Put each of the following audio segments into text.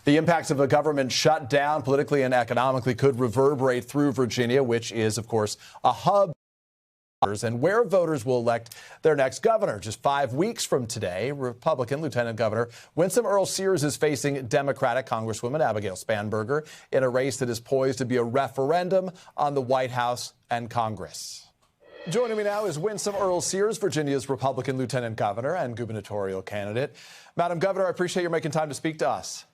The impacts of a government shutdown politically and economically could reverberate through Virginia, which is, of course, a hub and where voters will elect their next governor. Just 5 weeks from today, Republican Lieutenant Governor Winsome Earle-Sears is facing Democratic Congresswoman Abigail Spanberger in a race that is poised to be a referendum on the White House and Congress. Joining me now is Winsome Earle-Sears, Virginia's Republican Lieutenant Governor and gubernatorial candidate. Madam Governor, I appreciate you making time to speak to us.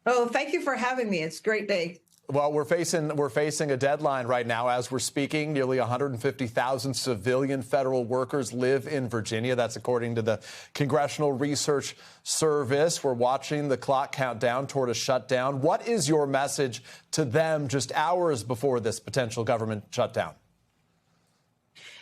Oh, thank you for having me. It's a great day. Well, we're facing a deadline right now as we're speaking. Nearly 150,000 civilian federal workers live in Virginia. That's according to the Congressional Research Service. We're watching the clock count down toward a shutdown. What is your message to them just hours before this potential government shutdown?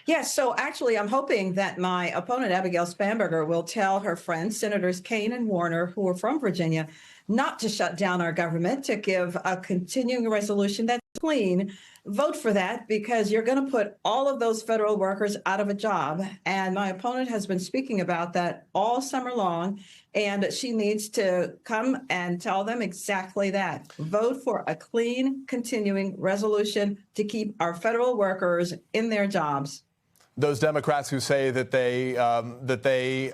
Yes, so actually, I'm hoping that my opponent, Abigail Spanberger, will tell her friends, Senators Kaine and Warner, who are from Virginia, not to shut down our government, to give a continuing resolution that's clean. Vote for that, because you're going to put all of those federal workers out of a job. And my opponent has been speaking about that all summer long, and she needs to come and tell them exactly that. Vote for a clean, continuing resolution to keep our federal workers in their jobs. Those Democrats who say that they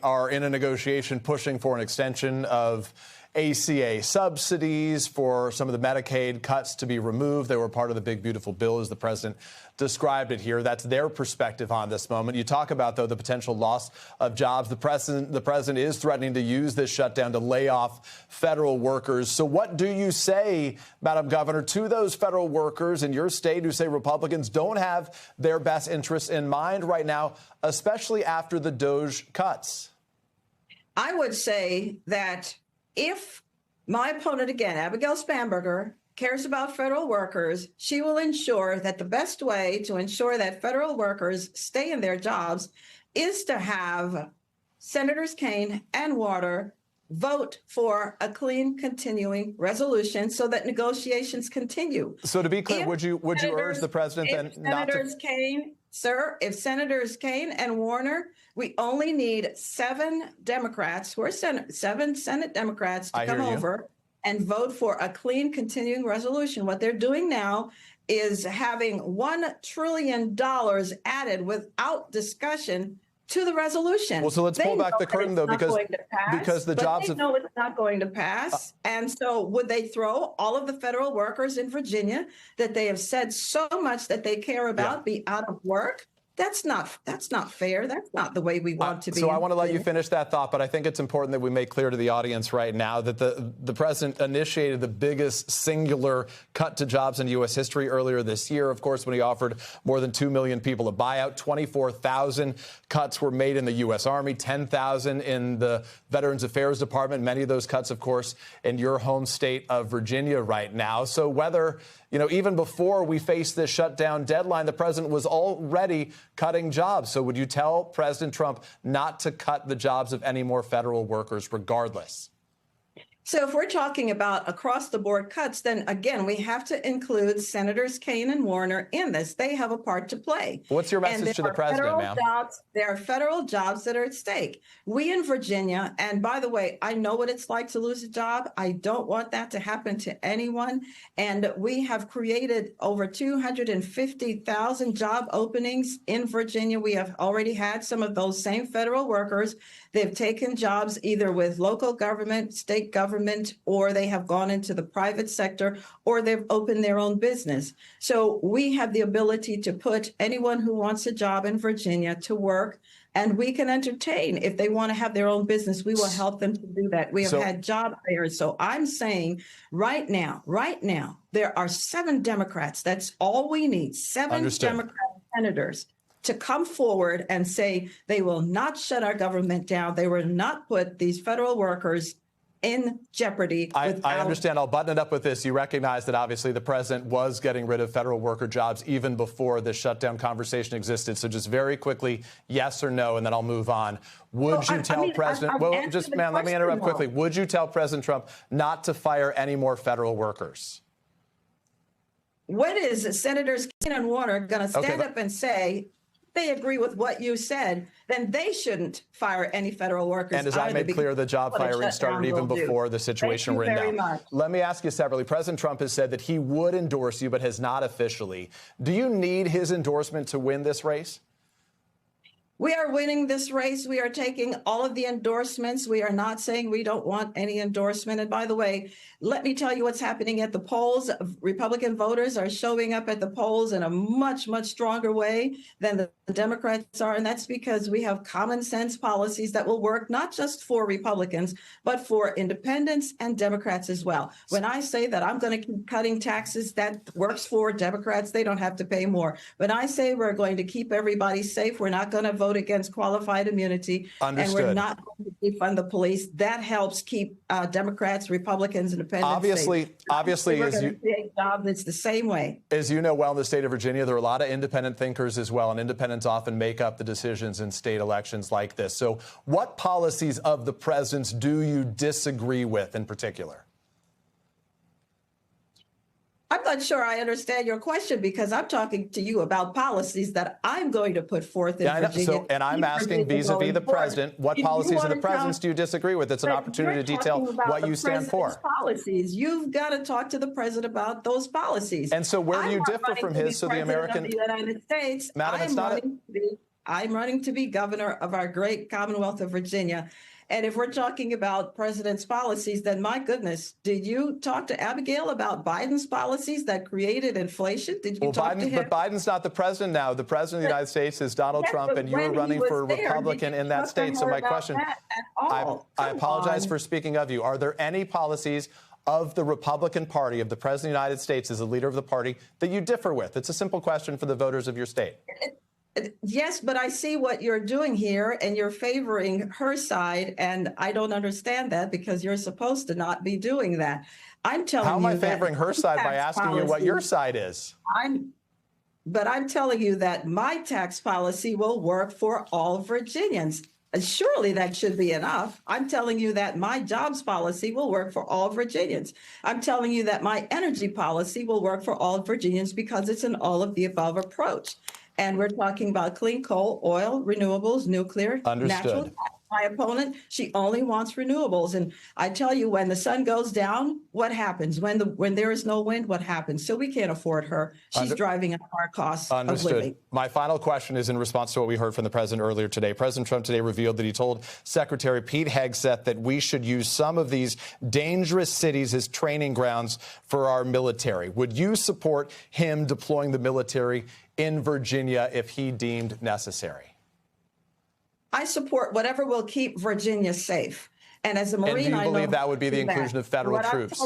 are in a negotiation pushing for an extension of ACA subsidies, for some of the Medicaid cuts to be removed. They were part of the big, beautiful bill, as the president described it here. That's their perspective on this moment. You talk about, though, the potential loss of jobs. The president is threatening to use this shutdown to lay off federal workers. So what do you say, Madam Governor, to those federal workers in your state who say Republicans don't have their best interests in mind right now, especially after the DOGE cuts? I would say that if my opponent, again, Abigail Spanberger, cares about federal workers, she will ensure that the best way to ensure that federal workers stay in their jobs is to have Senators Kaine and Warner vote for a clean, continuing resolution so that negotiations continue. So to be clear, would you urge the president then not to... If Senators Kaine and Warner, we only need 7 Democrats, who are seven Senate Democrats, to come over and vote for a clean, continuing resolution. What they're doing now is having $1 trillion added without discussion to the resolution. Well, so let's pull back the curtain, though, because the jobs know it's not going to pass. And so would they throw all of the federal workers in Virginia that they have said so much that they care about be out of work? That's not fair. That's not the way we want to be. So I want to let you finish that thought, but I think it's important that we make clear to the audience right now that the president initiated the biggest singular cut to jobs in U.S. history earlier this year, of course, when he offered more than 2 million people a buyout. 24,000 cuts were made in the U.S. Army, 10,000 in the Veterans Affairs Department. Many of those cuts, of course, in your home state of Virginia right now. So whether, even before we face this shutdown deadline, the president was already cutting jobs. So would you tell President Trump not to cut the jobs of any more federal workers regardless? So if we're talking about across-the-board cuts, then again, we have to include Senators Kaine and Warner in this. They have a part to play. What's your message to the president, ma'am? There are federal jobs that are at stake. We in Virginia, and by the way, I know what it's like to lose a job. I don't want that to happen to anyone. And we have created over 250,000 job openings in Virginia. We have already had some of those same federal workers. They've taken jobs either with local government, state government, or they have gone into the private sector, or they've opened their own business. So we have the ability to put anyone who wants a job in Virginia to work, and we can entertain. If they want to have their own business, we will help them to do that. We have had job fairs. So I'm saying right now, there are 7 Democrats. That's all we need. 7 Democrat senators to come forward and say they will not shut our government down. They will not put these federal workers in jeopardy. I understand. I'll button it up with this. You recognize that obviously the president was getting rid of federal worker jobs even before the shutdown conversation existed. So just very quickly, yes or no, and then I'll move on. Would you tell President, ma'am, let me interrupt quickly. Would you tell President Trump not to fire any more federal workers? What is Senators Kaine and Warner going to stand up and say? they agree with what you said, then they shouldn't fire any federal workers. And as I made clear, the job firing started even before the situation we're in now. Much. Let me ask you separately. President Trump has said that he would endorse you, but has not officially. Do you need his endorsement to win this race? We are winning this race. We are taking all of the endorsements. We are not saying we don't want any endorsement. And by the way, let me tell you what's happening at the polls. Republican voters are showing up at the polls in a much, much stronger way than the Democrats are. And that's because we have common sense policies that will work not just for Republicans, but for independents and Democrats as well. When I say that I'm going to keep cutting taxes, that works for Democrats. They don't have to pay more. When I say we're going to keep everybody safe, we're not going to vote against qualified immunity. Understood. And we're not going to defund the police. That helps keep Democrats, Republicans, independents obviously, we're going to create jobs. It's the same way. As you know well, in the state of Virginia, there are a lot of independent thinkers as well, and independents often make up the decisions in state elections like this. So what policies of the president's do you disagree with in particular? I'm not sure I understand your question, because I'm talking to you about policies that I'm going to put forth in Virginia. So, and I'm asking vis-a-vis the president, what policies of the president's do you disagree with? It's an opportunity to detail what you stand for. Policies. You've got to talk to the president about those policies. And so where do you differ from his? So the American of the United States, Madam, it's not I'm running to be governor of our great Commonwealth of Virginia. And if we're talking about president's policies, then my goodness, did you talk to Abigail about Biden's policies that created inflation? Did you talk to him? But Biden's not the president now. The president of the United States is Donald Trump, and you were running for Republican in that state. So my question, I apologize for speaking of you. Are there any policies of the Republican Party, of the president of the United States as a leader of the party, that you differ with? It's a simple question for the voters of your state. Yes, but I see what you're doing here, and you're favoring her side, and I don't understand that, because you're supposed to not be doing that. I'm telling you. How am I favoring her side by asking you what your side is? But I'm telling you that my tax policy will work for all Virginians. And surely that should be enough. I'm telling you that my jobs policy will work for all Virginians. I'm telling you that my energy policy will work for all Virginians, because it's an all of the above approach. And we're talking about clean coal, oil, renewables, nuclear, natural gas. My opponent, she only wants renewables. And I tell you, when the sun goes down, what happens? When there is no wind, what happens? So we can't afford her. She's driving up our costs of living. My final question is in response to what we heard from the president earlier today. President Trump today revealed that he told Secretary Pete Hegseth that we should use some of these dangerous cities as training grounds for our military. Would you support him deploying the military in Virginia if he deemed necessary? I support whatever will keep Virginia safe. And as a Marine, and do you believe that would be the inclusion of federal troops?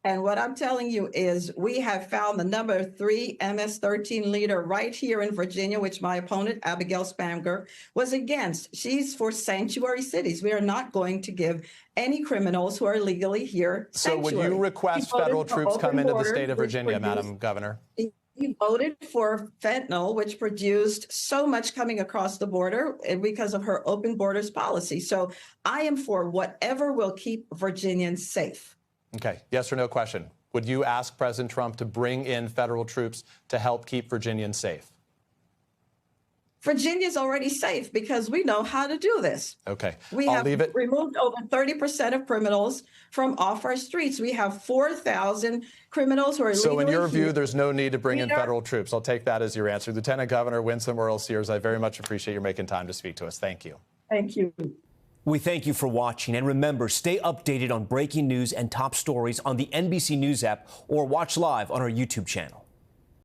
What I'm telling you is we have found the number 3 MS-13 leader right here in Virginia, which my opponent, Abigail Spamger, was against. She's for sanctuary cities. We are not going to give any criminals who are legally here sanctuary. So would you request federal troops come into the state of Virginia, Madam Governor? He voted for fentanyl, which produced so much coming across the border because of her open borders policy. So I am for whatever will keep Virginians safe. Okay. Yes or no question. Would you ask President Trump to bring in federal troops to help keep Virginians safe? Virginia's already safe because we know how to do this. Okay. We have removed over 30% of criminals from off our streets. We have 4,000 criminals who are legally. So in your view, there's no need to bring in federal troops. I'll take that as your answer. Lieutenant Governor Winsome Earle-Sears, I very much appreciate your making time to speak to us. Thank you. Thank you. We thank you for watching. And remember, stay updated on breaking news and top stories on the NBC News app, or watch live on our YouTube channel.